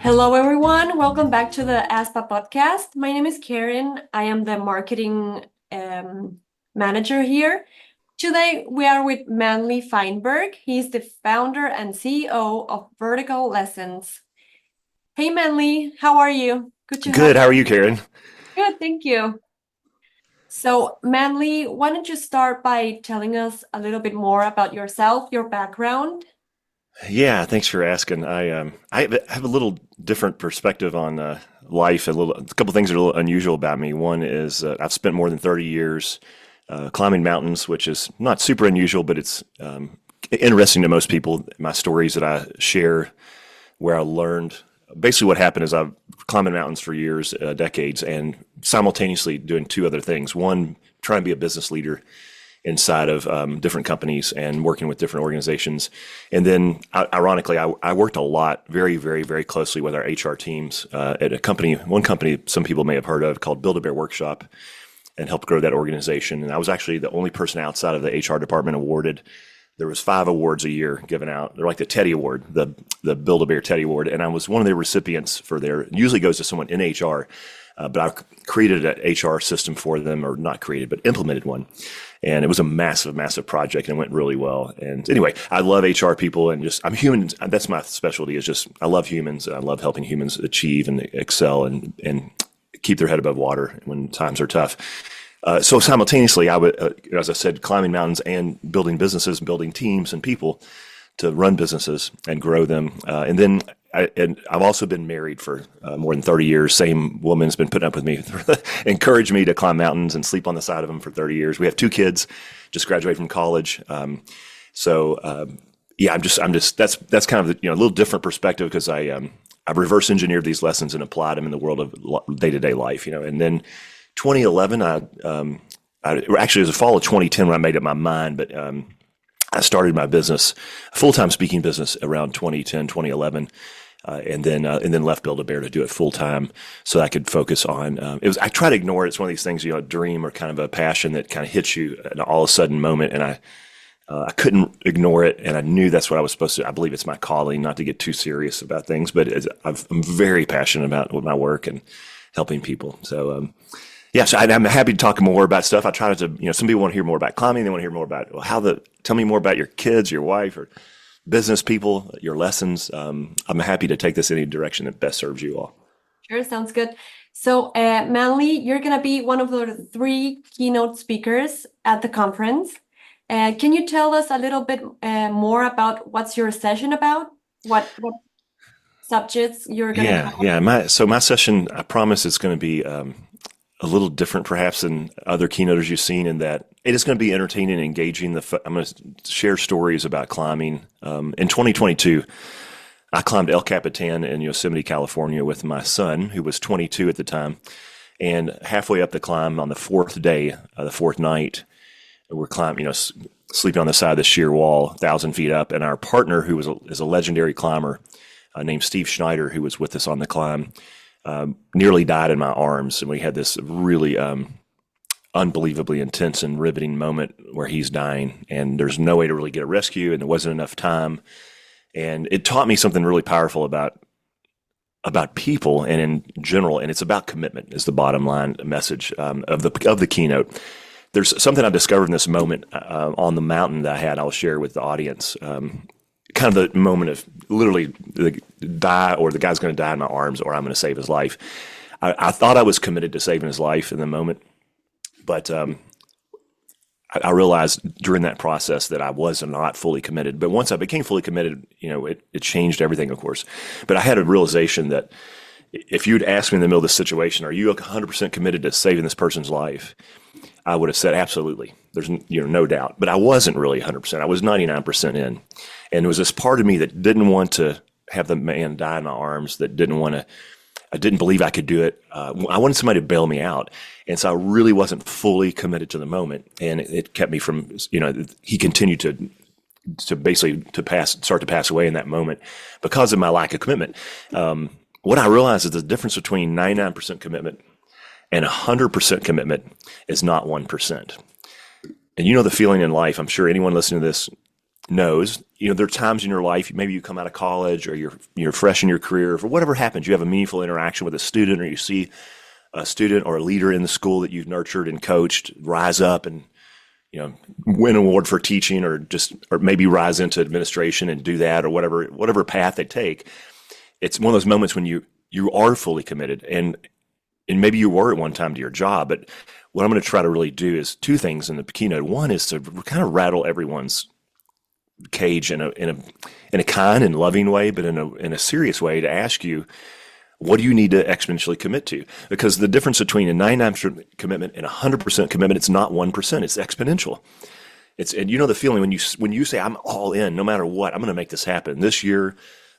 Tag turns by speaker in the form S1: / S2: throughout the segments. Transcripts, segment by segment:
S1: Hello, everyone. Welcome back to the ASPA podcast. My name is Karen. I am the marketing manager here. Today, we are with Manley Feinberg. He's the founder and CEO of Vertical Lessons. Hey, Manley, how are you? Good to have
S2: Good. How are you, Karen?
S1: you. Good, thank you. So, Manley, why don't you start by telling us a little bit more about yourself, your background?
S2: Yeah, thanks for asking. I have a little different perspective on life. A couple things that are a little unusual about me. One is I've spent more than 30 years climbing mountains, which is not super unusual, but it's interesting to most people. My stories that I share, where I learned. Basically, what happened is I've climbing mountains for years, decades, and simultaneously doing two other things. One, trying to be a business leader inside of different companies and working with different organizations. And then, ironically, I worked a lot, very, very, very closely with our HR teams at one company some people may have heard of called Build-A-Bear Workshop, and helped grow that organization. And I was actually the only person outside of the HR department awarded. There was 5 awards a year given out. They're like the Teddy Award, the Build-A-Bear Teddy Award, and I was one of the recipients for their. It usually goes to someone in HR, but I created an HR system for them, or not created, but implemented one. And it was a massive, massive project, and it went really well. And anyway, I love HR people, and I'm human. That's my specialty. Is just I love humans, and I love helping humans achieve and excel and keep their head above water when times are tough. So simultaneously, I would, as I said, climbing mountains and building businesses, building teams and people to run businesses and grow them. And I've also been married for more than 30 years. Same woman's been putting up with me, encouraged me to climb mountains and sleep on the side of them for 30 years. We have 2 kids, just graduated from college. Yeah, that's kind of a little different perspective because I've reverse engineered these lessons and applied them in the world of day-to-day life. And then 2011, actually it was the fall of 2010 when I made up my mind, but I started my business, full-time speaking business around 2010, 2011, and then left Build-A-Bear to do it full-time so I could focus on, I try to ignore it. It's one of these things, a dream or kind of a passion that kind of hits you at an all of a sudden moment. And I couldn't ignore it. And I knew that's what I was supposed to, I believe it's my calling, not to get too serious about things, but I'm very passionate about my work and helping people. So, yeah, so I'm happy to talk more about stuff. I try to, some people want to hear more about climbing. They want to hear more about tell me more about your kids, your wife, or business people, your lessons. I'm happy to take this in any direction that best serves you all.
S1: Sure, sounds good. So, Manley, you're going to be one of the 3 keynote speakers at the conference. Can you tell us a little bit more about what's your session about? What subjects you're going to cover?
S2: Yeah. My session, I promise, it's going to be a little different, perhaps, than other keynotes you've seen, in that it is going to be entertaining and engaging. I'm going to share stories about climbing. In 2022, I climbed El Capitan in Yosemite, California, with my son, who was 22 at the time. And halfway up the climb, on the 4th day, the 4th night, we're climbing, sleeping on the side of the sheer wall, 1,000 feet up. And our partner, who is a legendary climber named Steve Schneider, who was with us on the climb, nearly died in my arms. And we had this really unbelievably intense and riveting moment where he's dying, and there's no way to really get a rescue, and there wasn't enough time. And it taught me something really powerful about people and in general, and it's about commitment is the bottom line message of the keynote. There's something I discovered in this moment on the mountain that I had. I'll share with the audience. Kind of the moment of literally the guy's going to die in my arms, or I'm going to save his life. I thought I was committed to saving his life in the moment, but I realized during that process that I was not fully committed. But once I became fully committed, it changed everything, of course. But I had a realization that if you'd asked me in the middle of this situation, are you 100% committed to saving this person's life? I would have said absolutely. There's no doubt. But I wasn't really 100%. I was 99% in. And there was this part of me that didn't want to have the man die in my arms, that I didn't believe I could do it. I wanted somebody to bail me out. And so I really wasn't fully committed to the moment. And it kept me from, he continued to basically start to pass away in that moment because of my lack of commitment. What I realized is the difference between 99% commitment and 100% commitment is not 1%. And the feeling in life, I'm sure anyone listening to this, knows, there are times in your life, maybe you come out of college or you're fresh in your career, or whatever happens, you have a meaningful interaction with a student, or you see a student or a leader in the school that you've nurtured and coached rise up and win an award for teaching, or maybe rise into administration and do that, or whatever path they take. It's one of those moments when you are fully committed, and maybe you were at one time to your job. But what I'm going to try to really do is two things in the keynote. One is to kind of rattle everyone's cage in a kind and loving way, but in a serious way, to ask you, what do you need to exponentially commit to? Because the difference between a 99% commitment and 100% commitment, it's not 1%, it's exponential. And the feeling when you say, I'm all in, no matter what, I'm going to make this happen this year,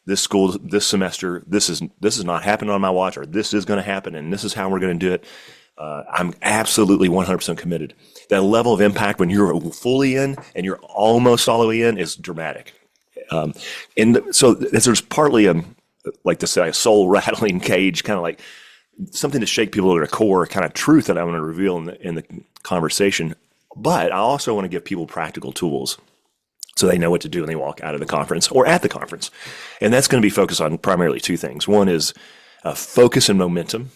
S2: this school, this semester, this is not happening on my watch, or this is going to happen, and this is how we're going to do it. I'm absolutely 100% committed. That level of impact when you're fully in and you're almost all the way in is dramatic. And so there's partly like to say, a soul rattling cage, kind of like something to shake people to their core, kind of truth that I want to reveal in the conversation. But I also want to give people practical tools so they know what to do when they walk out of the conference or at the conference. And that's going to be focused on primarily two things. One is focus and momentum.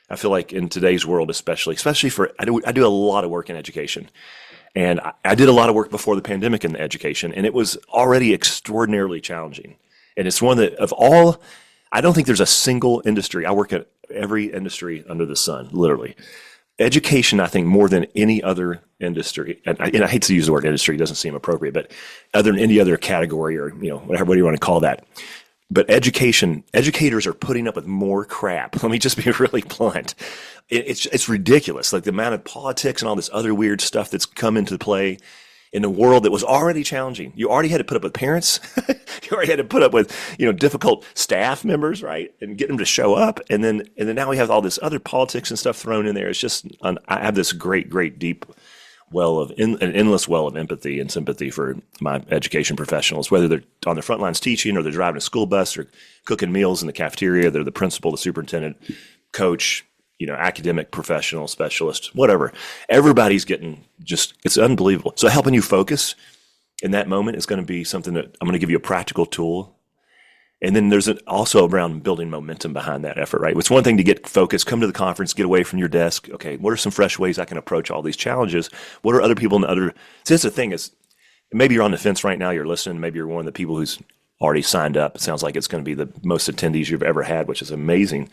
S2: I feel like in today's world, especially for, I do a lot of work in education. And I did a lot of work before the pandemic in education, and it was already extraordinarily challenging. And it's one that I don't think there's a single industry. I work at every industry under the sun, literally. Education, I think, more than any other industry, and I hate to use the word industry, it doesn't seem appropriate, but other than any other category, or whatever you want to call that. But educators are putting up with more crap. Let me just be really blunt. It's ridiculous. Like the amount of politics and all this other weird stuff that's come into play in a world that was already challenging. You already had to put up with parents. You already had to put up with, difficult staff members, right? And get them to show up. And then now we have all this other politics and stuff thrown in there. It's just, I have this great, great deep an endless well of empathy and sympathy for my education professionals, whether they're on the front lines teaching, or they're driving a school bus, or cooking meals in the cafeteria. They're the principal, the superintendent, coach, academic professional, specialist, whatever. Everybody's getting it's unbelievable. So helping you focus in that moment is going to be something that I'm going to give you a practical tool. And then there's also around building momentum behind that effort, right? It's one thing to get focused, come to the conference, get away from your desk. Okay, what are some fresh ways I can approach all these challenges? What are other people in the See, that's the thing is, maybe you're on the fence right now, you're listening, maybe you're one of the people who's already signed up. It sounds like it's going to be the most attendees you've ever had, which is amazing.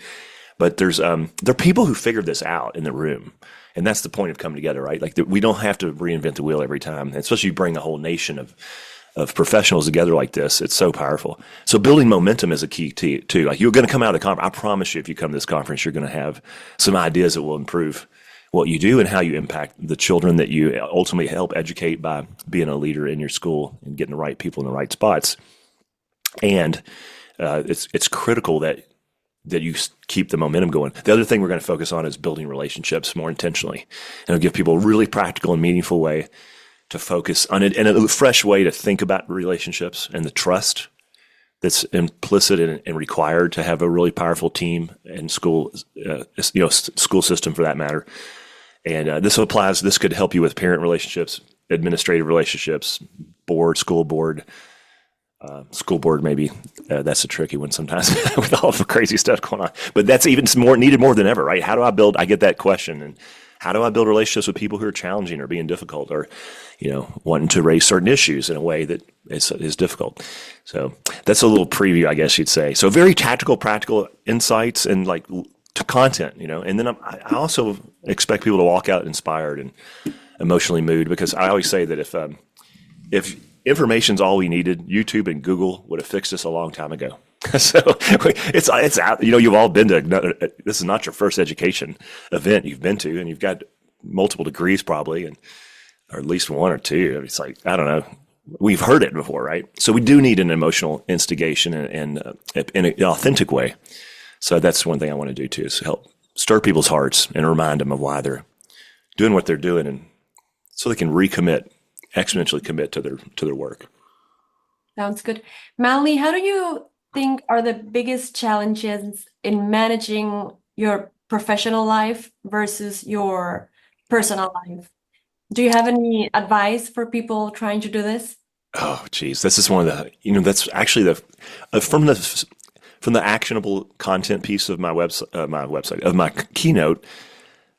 S2: But there are people who figured this out in the room. And that's the point of coming together, right? Like we don't have to reinvent the wheel every time. And especially you bring a whole nation of professionals together like this. It's so powerful. So building momentum is a key too. Like you're going to come out of the conference. I promise you, if you come to this conference, you're going to have some ideas that will improve what you do and how you impact the children that you ultimately help educate by being a leader in your school and getting the right people in the right spots. And it's critical that you keep the momentum going. The other thing we're going to focus on is building relationships more intentionally. And it'll give people a really practical and meaningful way to focus on it, and a fresh way to think about relationships and the trust that's implicit and required to have a really powerful team and school, school system for that matter. And this could help you with parent relationships, administrative relationships, school board, maybe. That's a tricky one sometimes with all the crazy stuff going on. But that's even needed more than ever, right? I get that question. And how do I build relationships with people who are challenging or being difficult, or, wanting to raise certain issues in a way that is difficult? So that's a little preview, I guess you'd say. So very tactical, practical insights and to content, and then I also expect people to walk out inspired and emotionally moved, because I always say that if information's all we needed, YouTube and Google would have fixed us a long time ago. So it's out. You've all been to. This is not your first education event you've been to, and you've got multiple degrees probably, or at least one or two. It's like, I don't know. We've heard it before, right? So we do need an emotional instigation and in an authentic way. So that's one thing I want to do too, is help stir people's hearts and remind them of why they're doing what they're doing, and so they can exponentially commit to their work.
S1: Sounds good. Manley, how do you think are the biggest challenges in managing your professional life versus your personal life? Do you have any advice for people trying to do this?
S2: Oh, geez, this is one of the, that's actually from the actionable content piece of my keynote,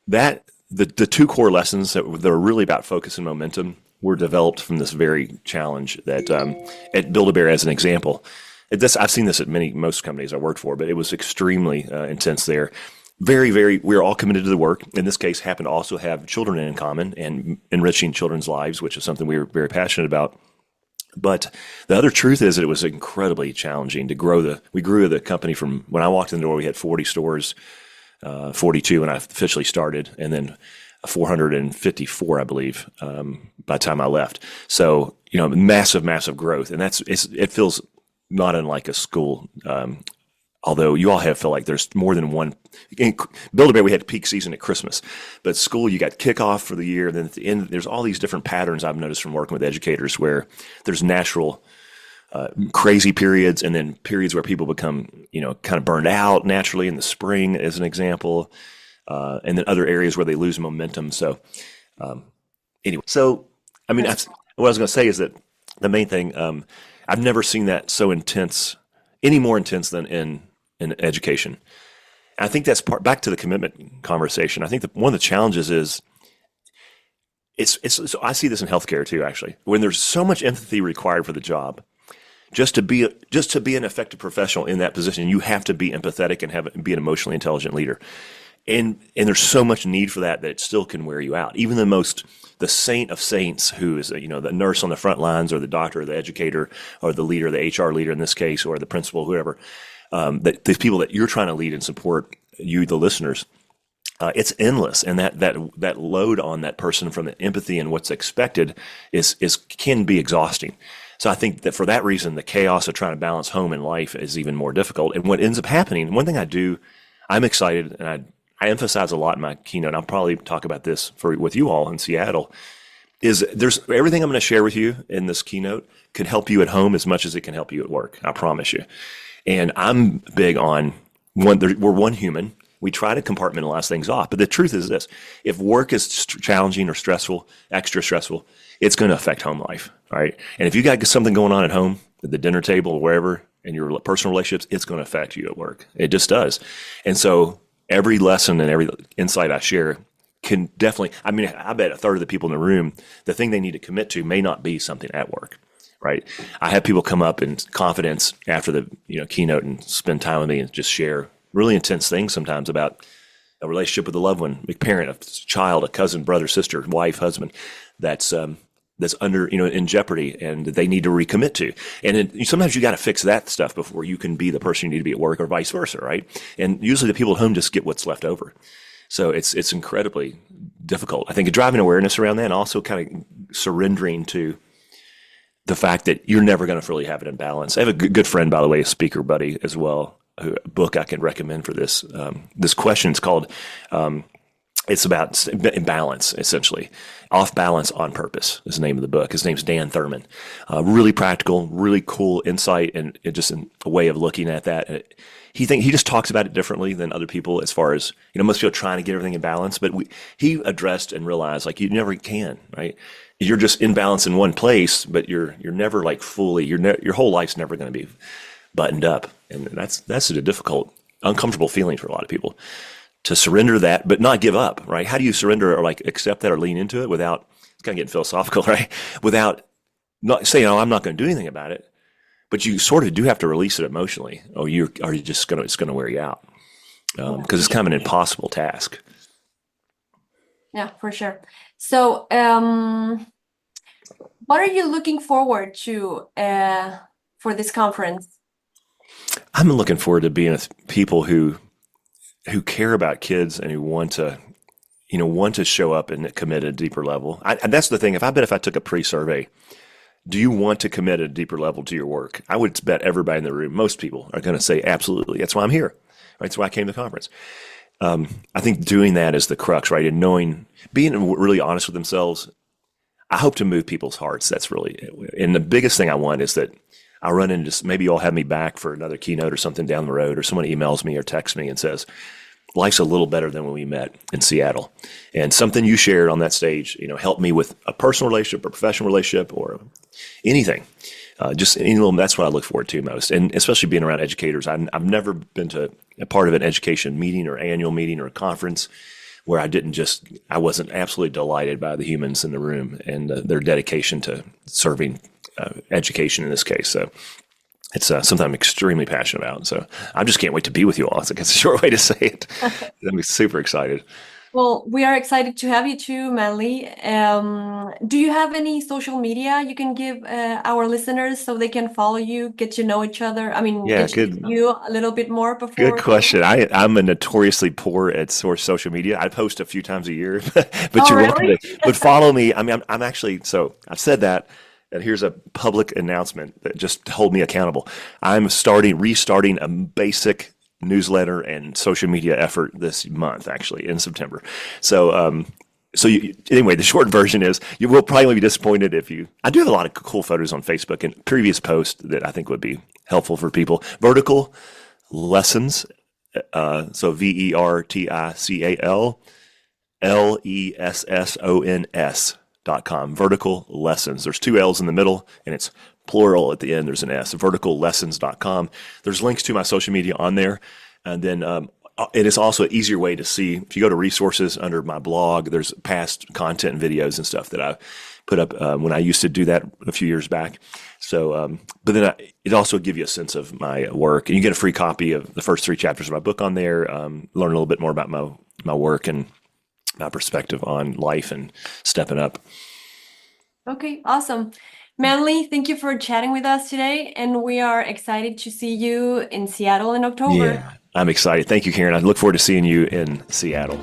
S2: that the two core lessons that are really about focus and momentum were developed from this very challenge that at Build-A-Bear as an example. I've seen this at most companies I worked for, but it was extremely intense there. Very, very, we're all committed to the work. In this case, happened to also have children in common and enriching children's lives, which is something we were very passionate about. But the other truth is that it was incredibly challenging to we grew the company from when I walked in the door, we had 40 stores, 42 when I officially started, and then 454, I believe, by the time I left. So, massive, massive growth. And it feels not unlike a school. Although you all felt like there's more than one. In Build-A-Bear, we had peak season at Christmas, but school, you got kickoff for the year. And then at the end, there's all these different patterns I've noticed from working with educators where there's natural crazy periods and then periods where people become, kind of burned out naturally in the spring, as an example, and then other areas where they lose momentum. So anyway, I mean, what I was going to say is that the main thing, I've never seen that so intense, any more intense than in education. And I think that's back to the commitment conversation. I think that one of the challenges is so I see this in healthcare too, actually, when there's so much empathy required for the job. Just to be an effective professional in that position, you have to be empathetic and be an emotionally intelligent leader. And there's so much need for that it still can wear you out. Even the saint of saints, who is the nurse on the front lines, or the doctor, or the educator, or the leader, the HR leader in this case, or the principal, whoever, the people that you're trying to lead and support, you, the listeners, it's endless. And that load on that person from the empathy and what's expected can be exhausting. So I think that for that reason, the chaos of trying to balance home and life is even more difficult. And what ends up happening, one thing I'm excited, and I emphasize a lot in my keynote, I'll probably talk about this with you all in Seattle, is there's everything I'm going to share with you in this keynote can help you at home as much as it can help you at work. I promise you. And I'm big on we're one human. We try to compartmentalize things off. But the truth is this: if work is challenging or stressful, extra stressful, it's going to affect home life. All right. And if you got something going on at home, at the dinner table or wherever, in your personal relationships, it's going to affect you at work. It just does. And so every lesson and every insight I share can definitely, I bet a third of the people in the room, the thing they need to commit to may not be something at work, right? I have people come up in confidence after the keynote and spend time with me and just share really intense things sometimes about a relationship with a loved one, a parent, a child, a cousin, brother, sister, wife, husband, that's under, in jeopardy and they need to recommit to. And sometimes you got to fix that stuff before you can be the person you need to be at work, or vice versa, right? And usually the people at home just get what's left over. So it's incredibly difficult. I think driving awareness around that, and also kind of surrendering to the fact that you're never going to fully have it in balance. I have a good friend, by the way, a speaker buddy as well, a book I can recommend for this. This question is called, it's about balance, essentially. Off Balance on Purpose is the name of the book. His name's Dan Thurman. Really practical, really cool insight, and just a way of looking at that. He just talks about it differently than other people, as far as, most people are trying to get everything in balance, but he addressed and realized, like, you never can, right? You're just in balance in one place, but you're never like fully, your whole life's never going to be buttoned up. And that's a difficult, uncomfortable feeling for a lot of people, to surrender that, but not give up, right? How do you surrender or like accept that or lean into it without, it's kind of getting philosophical, right? Without not saying, oh, I'm not going to do anything about it, but you sort of do have to release it emotionally, or it's going to wear you out, because it's kind of an impossible task.
S1: Yeah, for sure. So, what are you looking forward to for this conference?
S2: I'm looking forward to being with people who care about kids and who want to show up and commit at a deeper level. And that's the thing. If I took a pre-survey, do you want to commit at a deeper level to your work? I would bet everybody in the room, most people, are going to say absolutely. That's why I'm here. Right? That's why I came to the conference. I think doing that is the crux, right? And being really honest with themselves. I hope to move people's hearts. That's really, and the biggest thing I want is that I run into, maybe you'll have me back for another keynote or something down the road, or someone emails me or texts me and says, life's a little better than when we met in Seattle. And something you shared on that stage, helped me with a personal relationship or professional relationship or anything. Just any little, that's what I look forward to most. And especially being around educators. I've never been to a part of an education meeting or annual meeting or a conference where I wasn't absolutely delighted by the humans in the room and their dedication to serving education in this case. So it's something I'm extremely passionate about. So I just can't wait to be with you all. It's a short way to say it. I'm super excited.
S1: Well, we are excited to have you too, Manley. Do you have any social media you can give our listeners so they can follow you, get to know each other? I mean,
S2: Yeah,
S1: get to know
S2: good.
S1: you a little bit more
S2: Good
S1: before following
S2: question.
S1: you?
S2: I'm a notoriously poor at source social media. I post a few times a year, but
S1: Oh,
S2: you're welcome
S1: really?
S2: to. But follow me. I mean, I'm actually. So I've said that, and here's a public announcement that just hold me accountable. I'm restarting a basic newsletter and social media effort this month, actually in September. So, anyway, the short version is you will probably be disappointed if you. I do have a lot of cool photos on Facebook and previous posts that I think would be helpful for people. Vertical lessons. So VerticalLessons.com. Vertical lessons. There's two L's in the middle and it's plural at the end. There's an S. Verticallessons.com. There's links to my social media on there. And then it is also an easier way to see. If you go to resources under my blog, there's past content and videos and stuff that I put up when I used to do that a few years back. So, but then it also gives you a sense of my work, and you get a free copy of the first 3 chapters of my book on there. Learn a little bit more about my work and my perspective on life and stepping up.
S1: Okay, awesome. Manley, thank you for chatting with us today, and we are excited to see you in Seattle in October.
S2: Yeah, I'm excited. Thank you, Karen. I look forward to seeing you in Seattle.